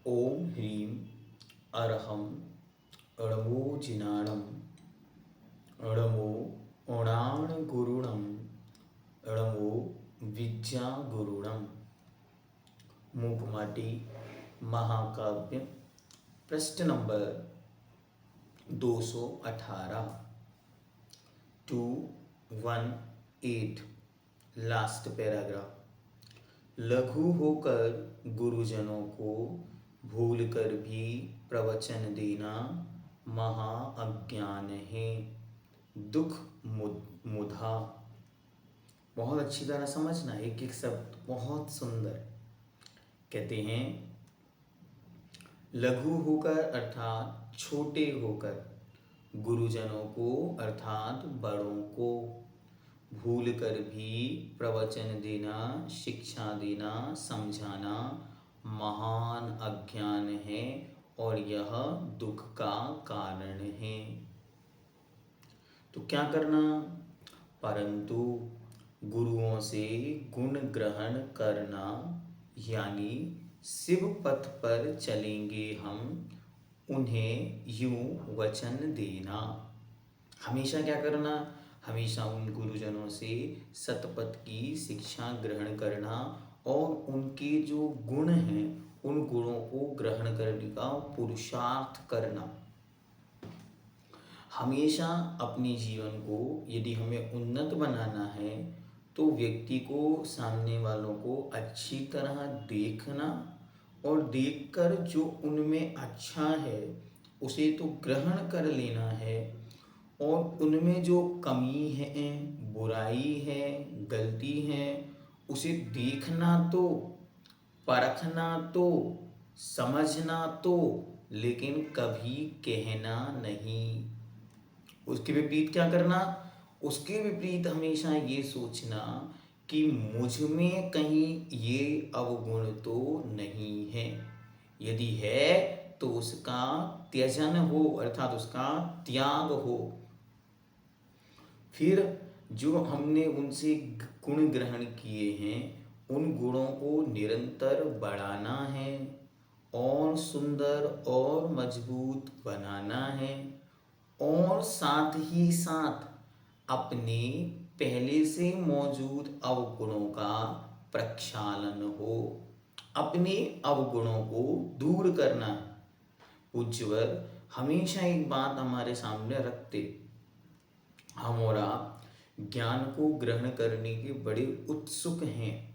ओम ह्रीं अरहं अणमो जिनाणं अणमो ओणाणगुरुणं अणमो विद्यागुरुणं। मूकमाटी महाकाव्य पृष्ठ नंबर 218 218 लास्ट पैराग्राफ। लघु होकर गुरुजनों को भूल कर भी प्रवचन देना महा अज्ञान है। दुख मुधा। बहुत अच्छी तरह समझना, एक एक शब्द बहुत सुंदर। कहते हैं लघु होकर अर्थात छोटे होकर, गुरुजनों को अर्थात बड़ों को भूल कर भी प्रवचन देना, शिक्षा देना, समझाना महान अज्ञान है और यह दुख का कारण है। तो क्या करना? परंतु गुरुओं से गुण ग्रहण करना, यानी शिव पथ पर चलेंगे हम, उन्हें यूं वचन देना। हमेशा क्या करना? हमेशा उन गुरुजनों से सतपथ की शिक्षा ग्रहण करना और उनके जो गुण हैं उन गुणों को ग्रहण करने का पुरुषार्थ करना। हमेशा अपने जीवन को यदि हमें उन्नत बनाना है तो व्यक्ति को, सामने वालों को अच्छी तरह देखना और देखकर जो उनमें अच्छा है उसे तो ग्रहण कर लेना है, और उनमें जो कमी है, बुराई है, गलती है, उसे देखना तो, परखना तो, समझना तो, लेकिन कभी कहना नहीं। उसके विपरीत क्या करना? उसके विपरीत हमेशा ये सोचना कि मुझ में कहीं ये अवगुण तो नहीं है। यदि है तो उसका त्यजन हो, अर्थात उसका त्याग हो। फिर जो हमने उनसे गुण ग्रहण किए हैं उन गुणों को निरंतर बढ़ाना है और सुंदर और मजबूत बनाना है, और साथ ही साथ अपने पहले से मौजूद अवगुणों का प्रक्षालन हो, अपने अवगुणों को दूर करना है। पूज्यवर हमेशा एक बात हमारे सामने रखते, हम और आप ज्ञान को ग्रहण करने के बड़े उत्सुक हैं,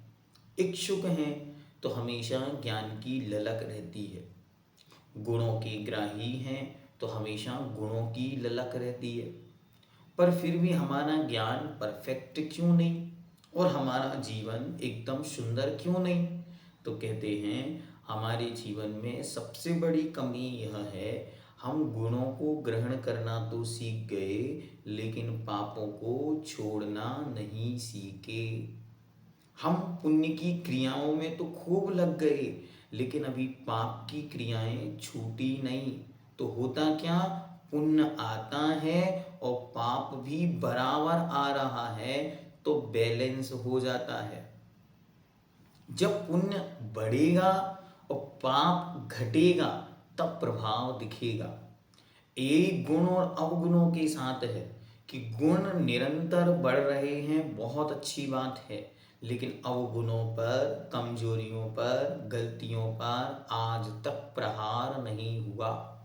इच्छुक हैं, तो हमेशा ज्ञान की ललक रहती है। गुणों के ग्राही हैं तो हमेशा गुणों की ललक रहती है। पर फिर भी हमारा ज्ञान परफेक्ट क्यों नहीं और हमारा जीवन एकदम सुंदर क्यों नहीं? तो कहते हैं हमारे जीवन में सबसे बड़ी कमी यह है, हम गुणों को ग्रहण करना तो सीख गए लेकिन पापों को छोड़ना नहीं सीखे। हम पुण्य की क्रियाओं में तो खूब लग गए लेकिन अभी पाप की क्रियाएं छूटी नहीं। तो होता क्या? पुण्य आता है और पाप भी बराबर आ रहा है, तो बैलेंस हो जाता है। जब पुण्य बढ़ेगा और पाप घटेगा तब प्रभाव दिखेगा। एक गुण और अवगुणों के साथ है कि गुण निरंतर बढ़ रहे हैं, बहुत अच्छी बात है, लेकिन अवगुणों पर, कमजोरियों पर, गलतियों पर आज तक प्रहार नहीं हुआ।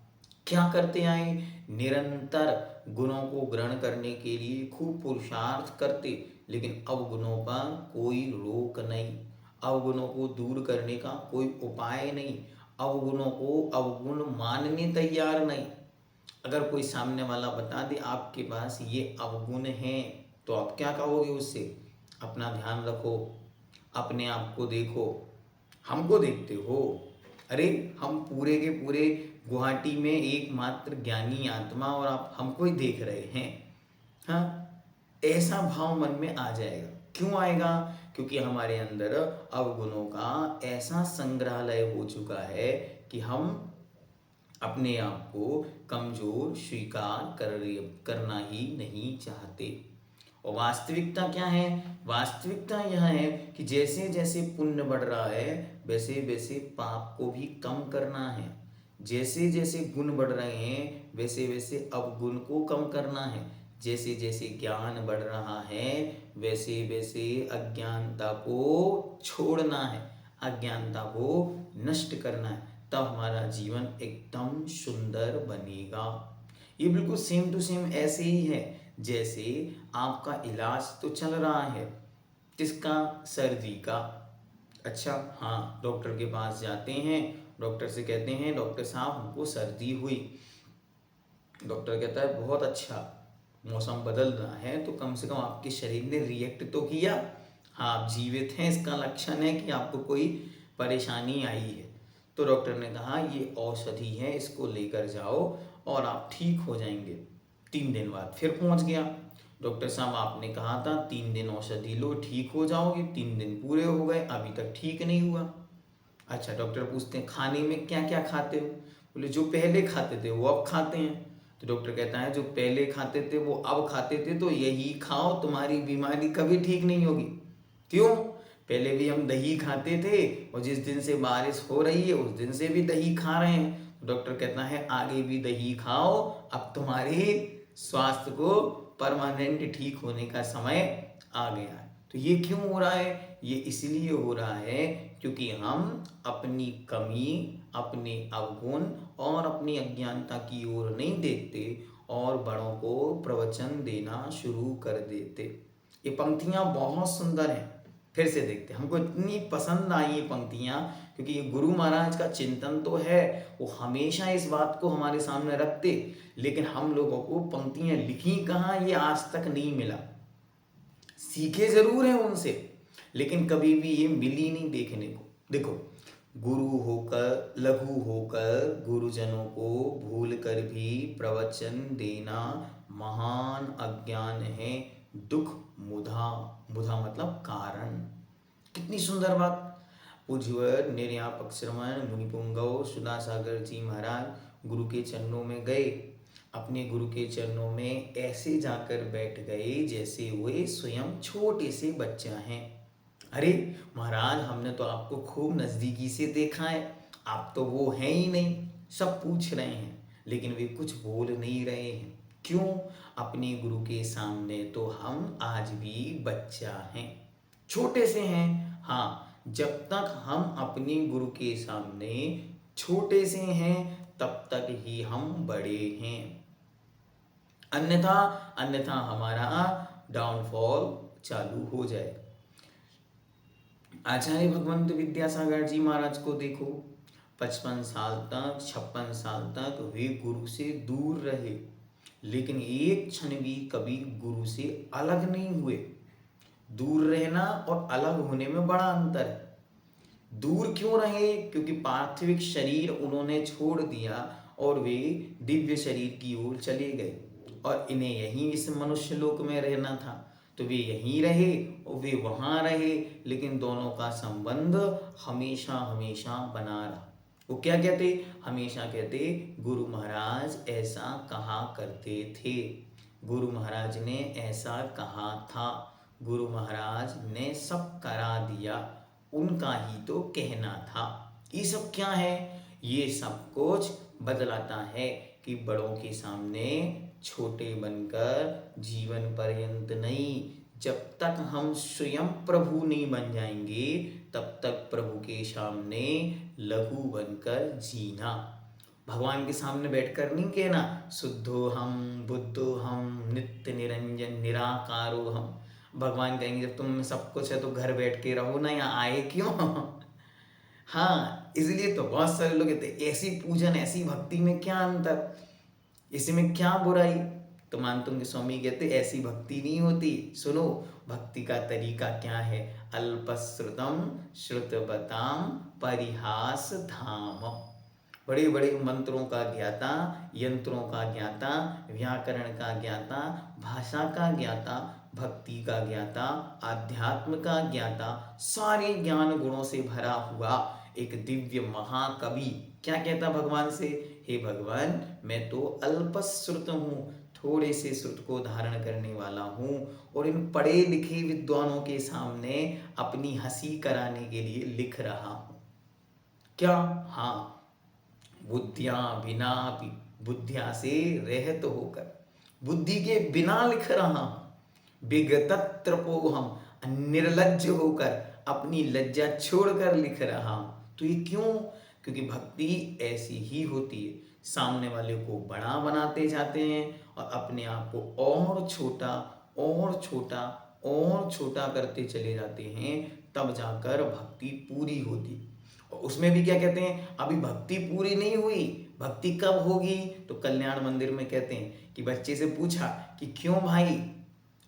क्या करते आए? निरंतर गुणों को ग्रहण करने के लिए खूब पुरुषार्थ करते, लेकिन अवगुणों पर कोई रोक नहीं, अवगुणों को दूर करने का कोई उपाय नहीं, अवगुणों को अवगुण मानने तैयार नहीं। अगर कोई सामने वाला बता दे आपके पास ये अवगुण हैं, तो आप क्या कहोगे उससे? अपना ध्यान रखो, अपने आप को देखो, हमको देखते हो? अरे हम पूरे के पूरे गुवाहाटी में एकमात्र ज्ञानी आत्मा और आप हमको ही देख रहे हैं। हाँ, ऐसा भाव मन में आ जाएगा। क्यों आएगा? क्योंकि हमारे अंदर अवगुणों का ऐसा संग्रहालय हो चुका है कि हम अपने आप को कमजोर स्वीकार करना ही नहीं चाहते। और वास्तविकता क्या है? वास्तविकता यह है कि जैसे जैसे पुण्य बढ़ रहा है वैसे वैसे पाप को भी कम करना है। जैसे जैसे गुण बढ़ रहे हैं वैसे वैसे अवगुण को कम करना है। जैसे जैसे ज्ञान बढ़ रहा है वैसे वैसे अज्ञानता को छोड़ना है, अज्ञानता को नष्ट करना है। तब हमारा जीवन एकदम सुंदर बनेगा। ये बिल्कुल सेम टू सेम ऐसे ही है जैसे आपका इलाज तो चल रहा है, किसका? सर्दी का। अच्छा, हाँ, डॉक्टर के पास जाते हैं, डॉक्टर से कहते हैं डॉक्टर साहब हमको सर्दी हुई। डॉक्टर कहता है बहुत अच्छा, मौसम बदल रहा है तो कम से कम आपके शरीर ने रिएक्ट तो किया, हाँ आप जीवित हैं, इसका लक्षण है कि आपको कोई परेशानी आई है। तो डॉक्टर ने कहा ये औषधि है, इसको लेकर जाओ और आप ठीक हो जाएंगे। 3 दिन बाद फिर पहुंच गया, डॉक्टर साहब आपने कहा था 3 दिन औषधि लो ठीक हो जाओगे, 3 दिन पूरे हो गए अभी तक ठीक नहीं हुआ। अच्छा, डॉक्टर पूछते हैं खाने में क्या क्या खाते हो? बोले जो पहले खाते थे वो अब खाते हैं। तो डॉक्टर कहता है जो पहले खाते थे वो अब खाते थे तो यही खाओ, तुम्हारी बीमारी कभी ठीक नहीं होगी। क्यों? पहले भी हम दही खाते थे और जिस दिन से बारिश हो रही है उस दिन से भी दही खा रहे हैं। तो डॉक्टर कहता है आगे भी दही खाओ, अब तुम्हारे स्वास्थ्य को परमानेंट ठीक होने का समय आ गया है। तो ये क्यों हो रहा है? ये इसलिए हो रहा है क्योंकि हम अपनी कमी, अपने अवगुण और अपनी अज्ञानता की ओर नहीं देखते और बड़ों को प्रवचन देना शुरू कर देते। ये पंक्तियां बहुत सुंदर हैं, फिर से देखते हैं। हमको इतनी पसंद आई ये पंक्तियां क्योंकि ये गुरु महाराज का चिंतन तो है, वो हमेशा इस बात को हमारे सामने रखते, लेकिन हम लोगों को पंक्तियां लिखी कहाँ ये आज तक नहीं मिला। सीखे जरूर हैं उनसे लेकिन कभी भी ये मिली नहीं देखने को। देखो, गुरु होकर, लघु होकर गुरुजनों को भूल कर भी प्रवचन देना महान अज्ञान है। दुख मुधा, मुधा मतलब कारण। कितनी सुंदर बात। पूज्यवर निर्यापक श्रवण मुनिपुंगव सुधासागर जी महाराज गुरु के चरणों में गए, अपने गुरु के चरणों में ऐसे जाकर बैठ गए जैसे वे स्वयं छोटे से बच्चा हैं। अरे महाराज, हमने तो आपको खूब नजदीकी से देखा है, आप तो वो हैं ही नहीं। सब पूछ रहे हैं लेकिन वे कुछ बोल नहीं रहे हैं। क्यों? अपने गुरु के सामने तो हम आज भी बच्चा हैं, छोटे से हैं। हाँ, जब तक हम अपने गुरु के सामने छोटे से हैं तब तक ही हम बड़े हैं, अन्यथा अन्यथा हमारा डाउनफॉल चालू हो जाए। आचार्य भगवंत विद्यासागर जी महाराज को देखो, 55 साल तक, 56 साल तक वे गुरु से दूर रहे लेकिन एक क्षण भी कभी गुरु से अलग नहीं हुए। दूर रहना और अलग होने में बड़ा अंतर है। दूर क्यों रहे? क्योंकि पार्थिविक शरीर उन्होंने छोड़ दिया और वे दिव्य शरीर की ओर चले गए और इन्हें यहीं इस मनुष्य लोक में रहना था तो वे यहीं रहे और वे वहां रहे, लेकिन दोनों का संबंध हमेशा हमेशा बना रहा। वो क्या कहते? हमेशा कहते गुरु महाराज ऐसा कहा करते थे, गुरु महाराज ने ऐसा कहा था, गुरु महाराज ने सब करा दिया, उनका ही तो कहना था। ये सब क्या है? ये सब कुछ बदलाता है कि बड़ों के सामने छोटे बनकर जीवन पर्यंत नहीं, जब तक हम स्वयं प्रभु नहीं बन जाएंगे तब तक प्रभु के सामने लघु बनकर जीना। भगवान के सामने बैठकर नहीं कहना शुद्धो हम, बुद्धो हम, नित्य निरंजन निराकारो हम। भगवान कहेंगे जब तुम में सब कुछ है तो घर बैठ के रहो ना, यहाँ आए क्यों? हाँ, इसलिए तो बहुत सारे लोग कहते हैं ऐसी पूजन ऐसी भक्ति में क्या अंतर, इसमें क्या बुराई? तो मानतुंग स्वामी कहते ऐसी भक्ति नहीं होती। सुनो भक्ति का तरीका क्या है। अल्पश्रुतम श्रुतवताम परिहास धाम। बड़े बड़े मंत्रों का ज्ञाता, यंत्रों का ज्ञाता, व्याकरण का ज्ञाता, भाषा का ज्ञाता, भक्ति का ज्ञाता, अध्यात्म का ज्ञाता, सारे ज्ञान गुणों से भरा हुआ एक दिव्य महाकवि क्या कहता भगवान से? हे भगवान, मैं तो अल्पश्रुत हूँ, थोड़े से श्रुत को धारण करने वाला हूँ और इन पढ़े लिखे विद्वानों के सामने अपनी हंसी कराने के लिए लिख रहा हूँ। क्या? हाँ, बुद्धिया बिना बुद्धिया से रहित होकर, बुद्धि के बिना लिख रहा हूं, विगतत्रपोहम, निर्लज्ज होकर, अपनी लज्जा छोड़कर लिख रहा हूं। तो ये क्यों? क्योंकि भक्ति ऐसी ही होती है, सामने वाले को बड़ा बनाते जाते हैं और अपने आप को और छोटा और छोटा और छोटा करते चले जाते हैं, तब जाकर भक्ति पूरी होती। और उसमें भी क्या कहते हैं, अभी भक्ति पूरी नहीं हुई, भक्ति कब होगी? तो कल्याण मंदिर में कहते हैं कि बच्चे से पूछा कि क्यों भाई,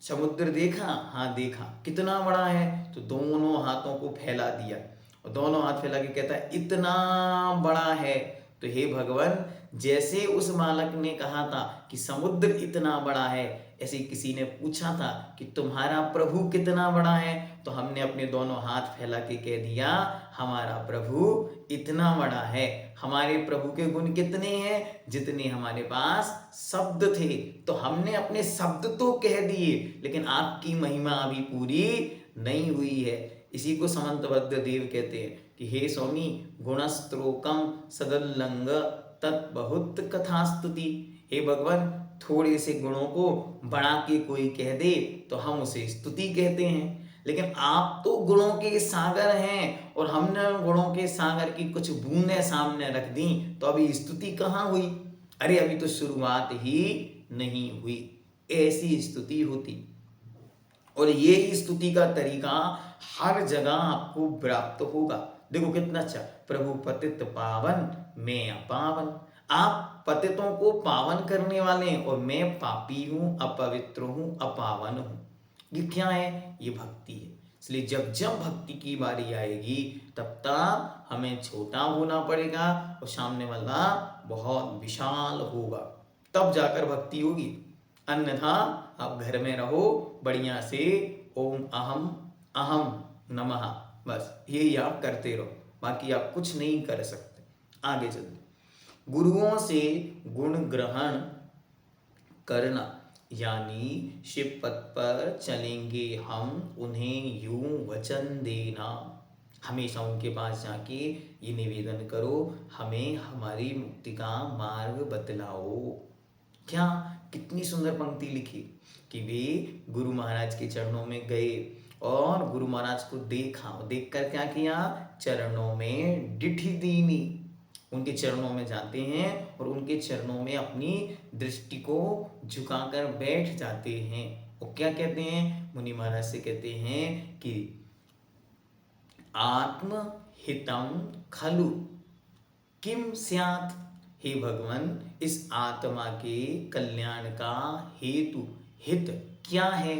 समुद्र देखा? हाँ देखा। कितना बड़ा है? तो दोनों हाथों को फैला दिया और दोनों हाथ फैला के कहता है इतना बड़ा है। तो हे भगवान, जैसे उस बालक ने कहा था कि समुद्र इतना बड़ा है, ऐसे किसी ने पूछा था कि तुम्हारा प्रभु कितना बड़ा है, तो हमने अपने दोनों हाथ फैला के कह दिया हमारा प्रभु इतना बड़ा है। हमारे प्रभु के गुण कितने हैं? जितने हमारे पास शब्द थे। तो हमने अपने शब्द तो कह दिए, लेकिन आपकी महिमा अभी पूरी नहीं हुई है। इसी को समंतबद्ध देव कहते हैं कि हे स्वामी, गुणस्त्रोकम सदल्लंग तत्बहुत कथास्तुति। हे भगवान, थोड़े से गुणों को बढ़ा के कोई कह दे तो हम उसे स्तुति कहते हैं, लेकिन आप तो गुणों के सागर हैं और हमने गुणों के सागर की कुछ बूंदें सामने रख दी, तो अभी स्तुति कहाँ हुई? अरे अभी तो शुरुआत ही नहीं हुई। ऐसी स्तुति होती, और ये स्तुति का तरीका हर जगह आपको प्राप्त होगा। देखो कितना अच्छा, प्रभु पतित पावन मैं अपावन। आप पतितों को पावन करने वाले हैं और मैं पापी हूं, अपवित्र हूं, अपावन हूं। ये क्या है? ये भक्ति है। इसलिए जब जब भक्ति की बारी आएगी, तब तक हमें छोटा होना पड़ेगा और सामने वाला बहुत विशाल होगा, तब जाकर भक्ति होगी। अन्यथा आप घर में रहो बढ़िया से, ओम अहम अहम नमः, बस यही आप करते रहो, बाकी आप कुछ नहीं कर सकते। आगे चलते, गुरुओं से गुण ग्रहण करना, यानी शिव पथ पर चलेंगे हम, उन्हें यूं वचन देना। हमेशा उनके पास जाके ये निवेदन करो, हमें हमारी मुक्ति का मार्ग बतलाओ। क्या कितनी सुंदर पंक्ति लिखी कि वे गुरु महाराज के चरणों में गए और गुरु महाराज को देखा, देखकर क्या किया? चरणों में डिठी दीनी। उनके चरणों में जाते हैं और उनके चरणों में अपनी दृष्टि को झुकाकर बैठ जाते हैं। और क्या कहते हैं? मुनि महाराज से कहते हैं कि आत्म हितम खलु किम स्यात्। हे भगवान, इस आत्मा के कल्याण का हेतु हित क्या है?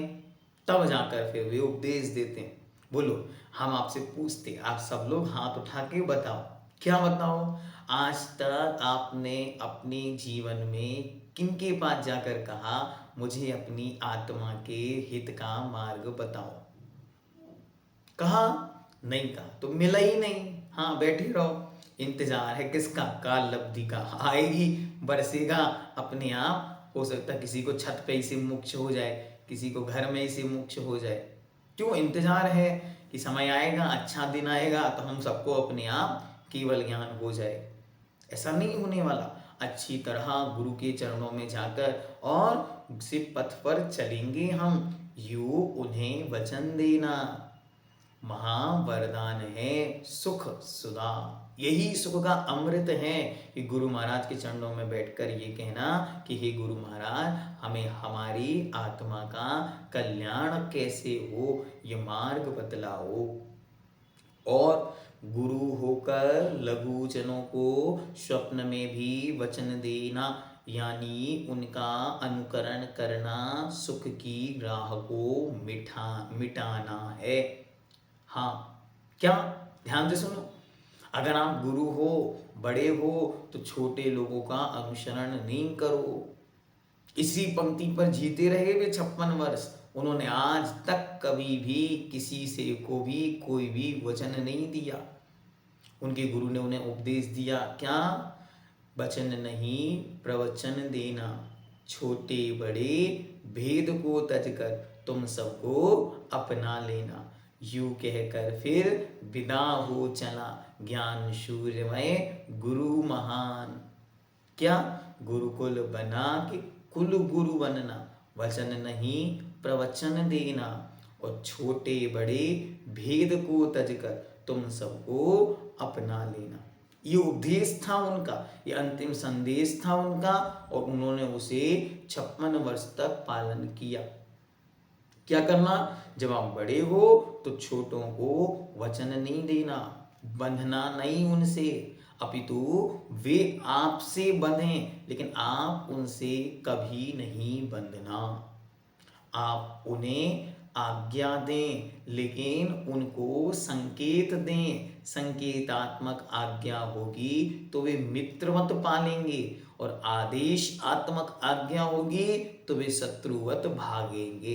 तब जाकर फिर वे उपदेश देते हैं। बोलो, हम आपसे पूछते, आप सब लोग हाथ उठा के बताओ, क्या बताओ? आज तक आपने अपने जीवन में किनके पास जाकर कहा मुझे अपनी आत्मा के हित का मार्ग बताओ? कहा? नहीं कहा, तो मिला ही नहीं। हाँ, बैठे रहो, इंतजार है किसका? काल लब्धि का। आएगी, बरसेगा अपने आप। हो सकता है किसी को छत पे ही से मोक्ष हो जाए, किसी को घर में ही से मोक्ष हो जाए। क्यों इंतजार है? कि समय आएगा, अच्छा दिन आएगा, तो हम सबको अपने आप केवल ज्ञान हो जाए। ऐसा नहीं होने वाला। अच्छी तरह गुरु के चरणों में जाकर और शिव पथ पर चलेंगे हम, यूं उन्हें वचन देना। महावरदान है सुख सुधा, यही सुख का अमृत है कि गुरु महाराज के चरणों में बैठकर ये कहना कि हे गुरु महाराज, हमें हमारी आत्मा का कल्याण कैसे हो, ये मार्ग बतलाओ। और गुरु होकर लघुजनों को स्वप्न में भी वचन देना, यानी उनका अनुकरण करना, सुख की राह को मिटाना है। हाँ, क्या? ध्यान से सुनो, अगर आप गुरु हो, बड़े हो, तो छोटे लोगों का अनुसरण नहीं करो। इसी पंक्ति पर जीते रहे वे 56 वर्ष। उन्होंने आज तक कभी भी किसी से को भी कोई भी वचन नहीं दिया। उनके गुरु ने उन्हें उपदेश दिया, क्या? वचन नहीं प्रवचन देना, छोटे बड़े भेद को तज कर तुम सबको अपना लेना। यूं कहकर फिर विदा हो चला, ज्ञान सूर्यमय गुरु महान। क्या? गुरुकुल बना के कुल गुरु बनना, वचन नहीं प्रवचन देना, और छोटे बड़े भेद को तज कर तुम सबको अपना लेना। ये उपदेश था उनका, ये अंतिम संदेश था उनका, और उन्होंने उसे 56 वर्ष तक पालन किया। क्या करना? जब आप बड़े हो तो छोटों को वचन नहीं देना, बंधना नहीं उनसे, अपितु वे आपसे बंधें लेकिन आप उनसे कभी नहीं बंधना। आप उन्हें आज्ञा दें लेकिन उनको संकेत दें। संकेतात्मक आज्ञा होगी तो वे मित्रवत पालेंगे, और आदेशात्मक आज्ञा होगी तो वे शत्रुवत भागेंगे।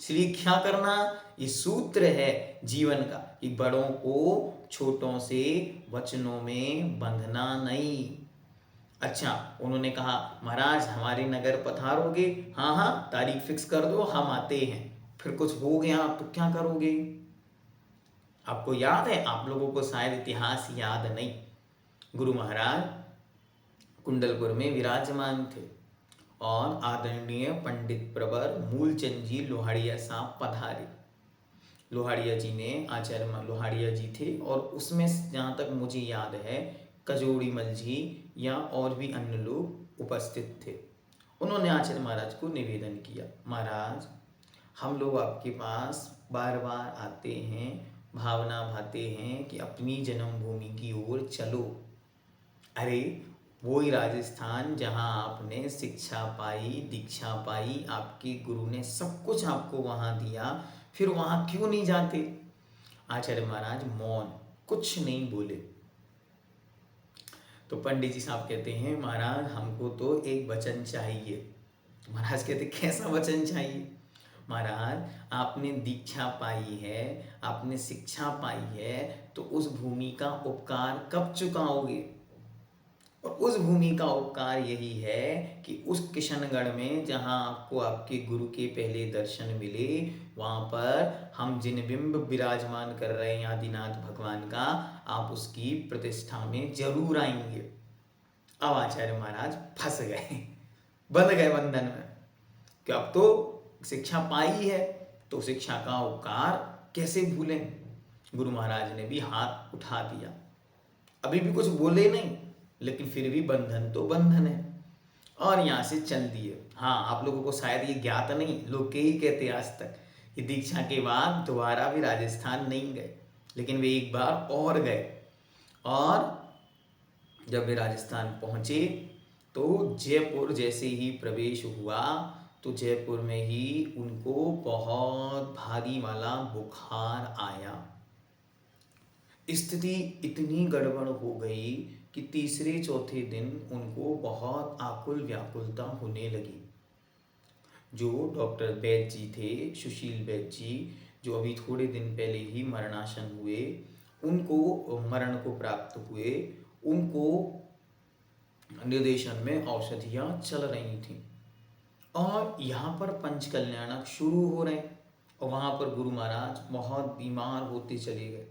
इसलिए क्या करना? ये सूत्र है जीवन का कि बड़ों को छोटों से वचनों में बंधना नहीं। अच्छा, उन्होंने कहा महाराज हमारे नगर पधारोगे? हाँ हाँ, तारीख फिक्स कर दो, हम आते हैं। फिर कुछ हो गया तो क्या करोगे? आपको याद है? आप लोगों को शायद इतिहास याद नहीं। गुरु महाराज कुंडलपुर में विराजमान थे और आदरणीय पंडित प्रवर मूलचंद जी लोहाड़िया साहब पधारे। लोहाड़िया जी ने, आचार्य लोहाड़िया जी थे, और उसमें जहाँ तक मुझे याद है कजोड़ीमल जी या और भी अन्य लोग उपस्थित थे। उन्होंने आचार्य महाराज को निवेदन किया, महाराज हम लोग आपके पास बार बार आते हैं, भावना भाते हैं कि अपनी जन्मभूमि की ओर चलो। अरे वही राजस्थान जहाँ आपने शिक्षा पाई, दीक्षा पाई, आपके गुरु ने सब कुछ आपको वहाँ दिया, फिर वहाँ क्यों नहीं जाते? आचार्य महाराज मौन, कुछ नहीं बोले। तो पंडित जी साहब कहते हैं महाराज हमको तो एक वचन चाहिए। महाराज कहते कैसा वचन चाहिए? महाराज आपने दीक्षा पाई है, आपने शिक्षा पाई है, तो उस भूमि का उपकार कब चुकाओगे? और उस भूमि का उपकार यही है कि उस किशनगढ़ में जहाँ आपको आपके गुरु के पहले दर्शन मिले, वहाँ पर हम जिन बिंब विराजमान कर रहे हैं आदिनाथ भगवान का, आप उसकी प्रतिष्ठा में जरूर आएंगे। अब आचार्य महाराज फंस गए, बंध गए बंधन में कि अब तो शिक्षा पाई है तो शिक्षा का उपकार कैसे भूलें। गुरु महाराज ने भी हाथ उठा दिया, अभी भी कुछ बोले नहीं, लेकिन फिर भी बंधन तो बंधन है, और यहाँ से चल दिए। हाँ, आप लोगों को शायद ये ज्ञात नहीं, लोग के ही कहते आज तक ये दीक्षा के बाद दोबारा भी राजस्थान नहीं गए, लेकिन वे एक बार और गए, और जब वे राजस्थान पहुँचे तो जयपुर जैसे ही प्रवेश हुआ तो जयपुर में ही उनको बहुत भारी वाला बुखार आया। स्थिति इतनी गड़बड़ हो गई कि तीसरे चौथे दिन उनको बहुत आकुल व्याकुलता होने लगी। जो डॉक्टर वैद्य जी थे, सुशील वैद्य जी, जो अभी थोड़े दिन पहले ही मरणासन हुए, उनको मरण को प्राप्त हुए, उनको निर्देशन में औषधियाँ चल रही थी, और यहाँ पर पंचकल्याणक शुरू हो रहे, और वहाँ पर गुरु महाराज बहुत बीमार होते चले गए।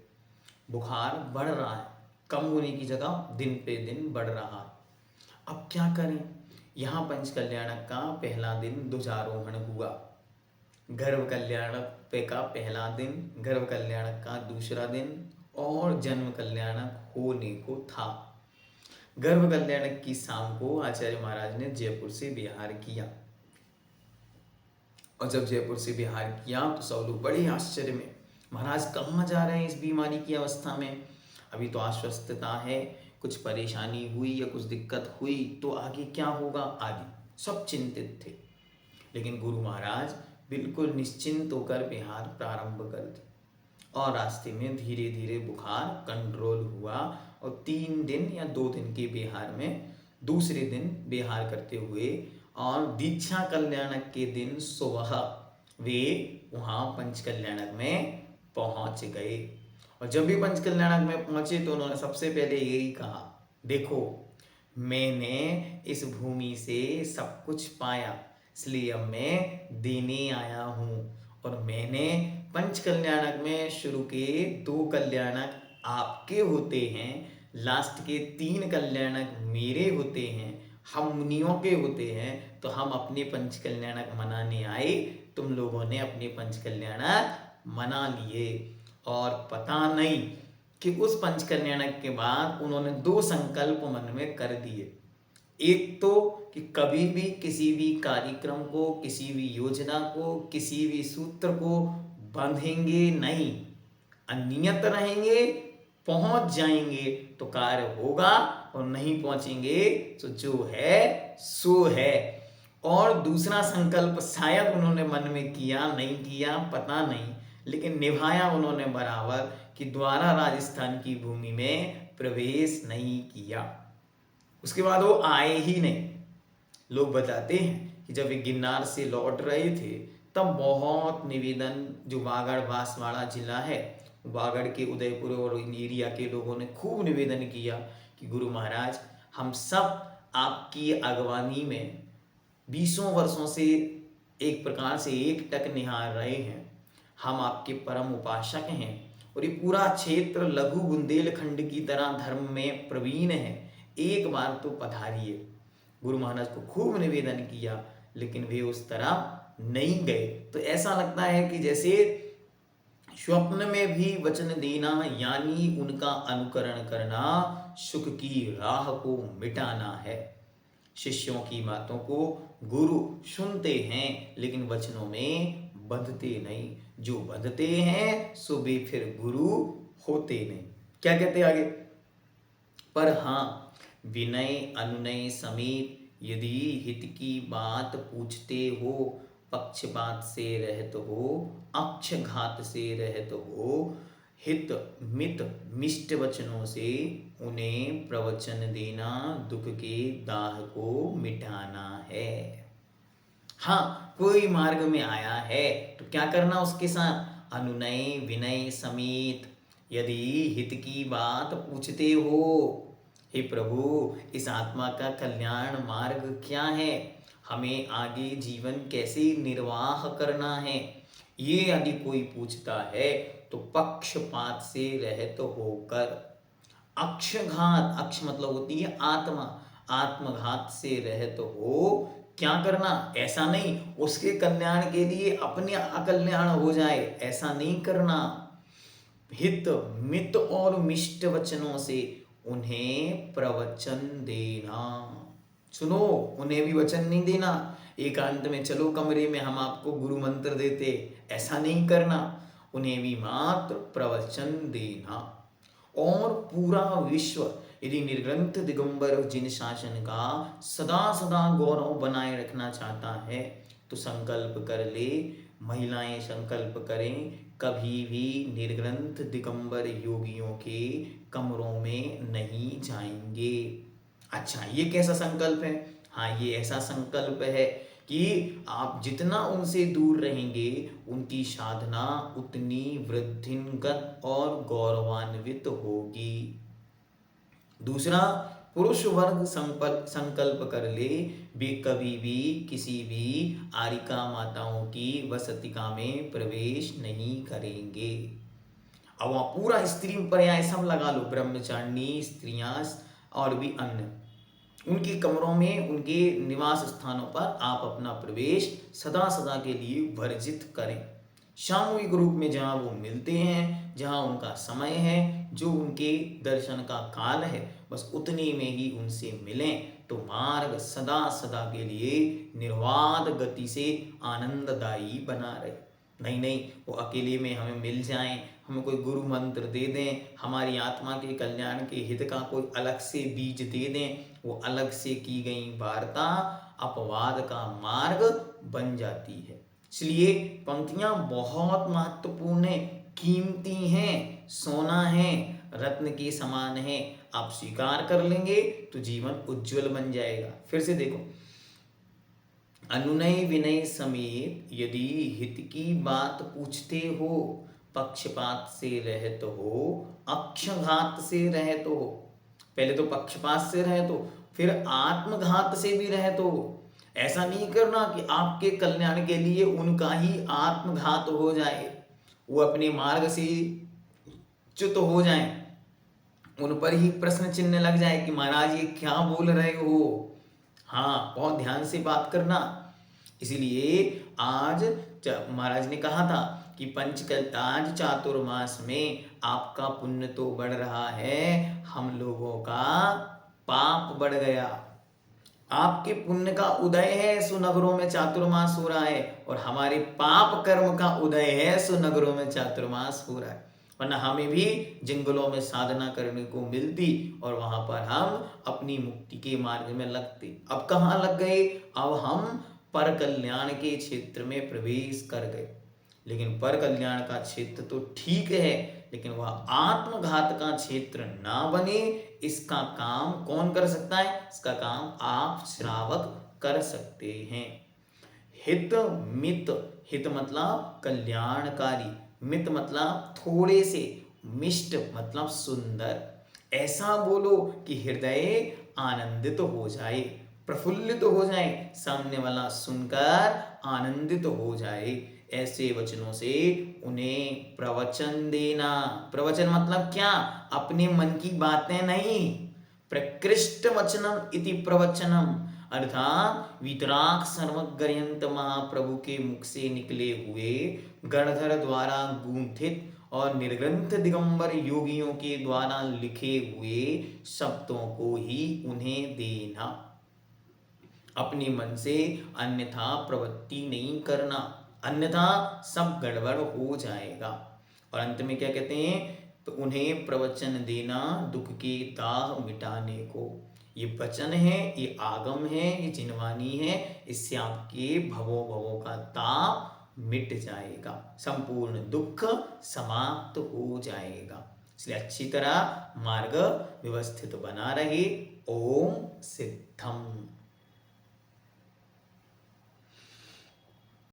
बुखार बढ़ रहा है, कम होने की जगह दिन पे दिन बढ़ रहा है। अब क्या करें? यहाँ पंचकल्याणक का पहला दिन ध्वजारोहण हुआ, गर्भ कल्याणक पे का पहला दिन, गर्भ कल्याणक का दूसरा दिन, और जन्म कल्याणक होने को था। गर्भ कल्याणक की शाम को आचार्य महाराज ने जयपुर से बिहार किया, और जब जयपुर से बिहार किया तो सब लोग बड़े आश्चर्य में, महाराज कहाँ जा रहे हैं इस बीमारी की अवस्था में? अभी तो आश्वस्तता है, कुछ परेशानी हुई या कुछ दिक्कत हुई तो आगे क्या होगा आदि सब चिंतित थे। लेकिन गुरु महाराज बिल्कुल निश्चिंत होकर बिहार प्रारंभ कर दी, और रास्ते में धीरे धीरे बुखार कंट्रोल हुआ, और 3 दिन या 2 दिन के बिहार में दूसरे दिन बिहार करते हुए, और दीक्षा कल्याणक के दिन सुबह वे वहाँ पंचकल्याणक में पहुँच गए। और जब भी पंचकल्याणक में पहुँचे तो उन्होंने सबसे पहले यही कहा, देखो मैंने इस भूमि से सब कुछ पाया, इसलिए अब मैं देने आया हूँ, और मैंने पंचकल्याणक में शुरू के 2 कल्याणक आपके होते हैं, लास्ट के 3 कल्याणक मेरे होते हैं, हम मुनियों के होते हैं, तो हम अपने पंच कल्याणक मनाने आए, तुम लोगों ने अपने पंच कल्याणक मना लिए। और पता नहीं कि उस पंच कल्याणक के बाद उन्होंने 2 संकल्प मन में कर दिए। एक तो कि कभी भी किसी भी कार्यक्रम को, किसी भी योजना को, किसी भी सूत्र को बांधेंगे नहीं, अनियत रहेंगे, पहुंच जाएंगे तो कार्य होगा, और नहीं पहुंचेंगे तो जो है सो है। और दूसरा संकल्प शायद उन्होंने मन में किया, नहीं किया पता नहीं, लेकिन निभाया उन्होंने बराबर, कि द्वारा राजस्थान की भूमि में प्रवेश नहीं किया। उसके बाद वो आए ही नहीं। लोग बताते हैं कि जब वे गिरनार से लौट रहे थे तब बहुत निवेदन, जो वागड़ बांसवाड़ा जिला है, वागड़ के उदयपुर और इन एरिया के लोगों ने खूब निवेदन किया कि गुरु महाराज, हम सब आपकी अगवानी में 20 वर्षों से एक प्रकार से एक टक निहार रहे हैं, हम आपके परम उपासक हैं, और ये पूरा क्षेत्र लघु बुंदेलखंड की तरह धर्म में प्रवीण है, एक बार तो पधारिए। गुरु महाराज को खूब निवेदन किया, लेकिन वे उस तरह नहीं गए। तो ऐसा लगता है कि जैसे स्वप्न में भी वचन देना, यानी उनका अनुकरण करना, सुख की राह को मिटाना है। शिष्यों की बातों को गुरु सुनते हैं, लेकिन वचनों में बंधते नहीं। जो बंधते हैं सो वे फिर गुरु होते नहीं। क्या कहते आगे? पर हाँ, विनय अनुनय समेत यदि हित की बात पूछते हो, पक्षपात से रहत हो, अक्षघात से रहत हो, हित मित मिष्ट वचनों से उन्हें प्रवचन देना, दुख के दाह को मिटाना है। हाँ, कोई मार्ग में आया है तो क्या करना उसके साथ? अनुनय विनय समेत यदि हित की बात पूछते हो, हे प्रभु, इस आत्मा का कल्याण मार्ग क्या है, हमें आगे जीवन कैसे निर्वाह करना है, ये यदि कोई पूछता है तो पक्षपात से रहित होकर, अक्षघात, अक्ष मतलब होती है आत्मा, आत्मघात से रहित हो, क्या करना? ऐसा नहीं उसके कल्याण के लिए अपने अकल्याण हो जाए, ऐसा नहीं करना। हित मित और मिष्ट वचनों से उन्हें प्रवचन देना। सुनो, उन्हें भी वचन नहीं देना, एकांत में चलो कमरे में हम आपको गुरु मंत्र देते, ऐसा नहीं करना। उन्हें भी मात्र प्रवचन देना। और पूरा विश्व यदि निर्ग्रंथ दिगंबर जिन शासन का सदा सदा गौरव बनाए रखना चाहता है तो संकल्प कर ले, महिलाएं संकल्प करें, कभी भी निर्ग्रंथ दिगंबर योगियों के कमरों में नहीं जाएंगे। अच्छा, ये कैसा संकल्प है? हाँ, ये ऐसा संकल्प है कि आप जितना उनसे दूर रहेंगे उनकी साधना उतनी वृद्धिंगत और गौरवान्वित होगी। दूसरा, पुरुष वर्ग संकल्प कर ले, वे कभी भी किसी भी आरिका माताओं की वसतिका में प्रवेश नहीं करेंगे। अब वहाँ पूरा स्त्री पर्याय सब लगा लो, ब्रह्मचारिणी स्त्रियां और भी अन्य, उनके कमरों में, उनके निवास स्थानों पर आप अपना प्रवेश सदा सदा के लिए वर्जित करें। सामूहिक रूप में जहाँ वो मिलते हैं, जहाँ उनका समय है, जो उनके दर्शन का काल है, बस उतने में ही उनसे मिलें, तो मार्ग सदा सदा के लिए निर्वाध गति से आनंददायी बना रहे। नहीं नहीं, वो अकेले में हमें मिल जाएं, हमें कोई गुरु मंत्र दे दें, हमारी आत्मा के कल्याण के हित का कोई अलग से बीज दे दें, वो अलग से की गई वार्ता अपवाद का मार्ग बन जाती है। इसलिए पंक्तियां बहुत महत्वपूर्ण है, कीमती हैं, सोना है, रत्न के समान है। आप स्वीकार कर लेंगे तो जीवन उज्जवल बन जाएगा। फिर से देखो, अनुनय विनय समेत यदि हित की बात पूछते हो, पक्षपात से रहत हो, अक्षघात से रहत हो। पहले तो पक्षपात से रहत हो, फिर आत्मघात से भी रहत हो। ऐसा नहीं करना कि आपके कल्याण के लिए उनका ही आत्मघात हो जाए, वो अपने मार्ग से च्युत हो जाए। उन पर ही प्रश्न चिन्ह लग जाए कि महाराज ये क्या बोल रहे हो। हाँ, बहुत ध्यान से बात करना। इसीलिए आज महाराज ने कहा था कि पंचकल्याण चातुर्मास में आपका पुण्य तो बढ़ रहा है, हम लोगों का पाप बढ़ गया। आपके पुण्य का उदय है सो नगरों में चातुर्मास हो रहा है, और हमारे पाप कर्म का उदय है सो नगरों में चातुर्मास हो रहा है। वरना हमें भी जंगलों में साधना करने को मिलती और वहां पर हम अपनी मुक्ति के मार्ग में लगते। अब कहाँ लग गए? अब हम पर कल्याण के क्षेत्र में प्रवेश कर गए। लेकिन पर कल्याण का क्षेत्र तो ठीक है, लेकिन वह आत्मघात का क्षेत्र ना बने, इसका काम कौन कर सकता है? इसका काम आप श्रावक कर सकते हैं। हित मित, हित मतलब कल्याणकारी, मित मतलब थोड़े से, मिष्ट मतलब सुंदर। ऐसा बोलो कि हृदय आनंदित हो जाए, प्रफुल्लित हो जाए, सामने वाला सुनकर आनंदित हो जाए। ऐसे वचनों से उन्हें प्रवचन देना। प्रवचन मतलब क्या? अपने मन की बातें नहीं। प्रकृष्ट वचनम इति प्रवचनम, अर्थात वितराग सर्वग्रंथ महाप्रभु के मुख से निकले हुए गणधर द्वारा गुंथित और निर्ग्रंथ दिगंबर योगियों के द्वारा लिखे हुए शब्दों को ही उन्हें देना। अपने मन से अन्यथा प्रवृत्ति नहीं करना, अन्यथा सब गड़बड़ हो जाएगा। और अंत में क्या कहते हैं? तो उन्हें प्रवचन देना दुख के दाग मिटाने को। ये वचन है, ये आगम है, ये जिनवानी है, इससे आपके भवो भवों का ताप मिट जाएगा, संपूर्ण दुख समाप्त हो जाएगा। इसलिए अच्छी तरह मार्ग व्यवस्थित बना रहे। ओम सिद्धम।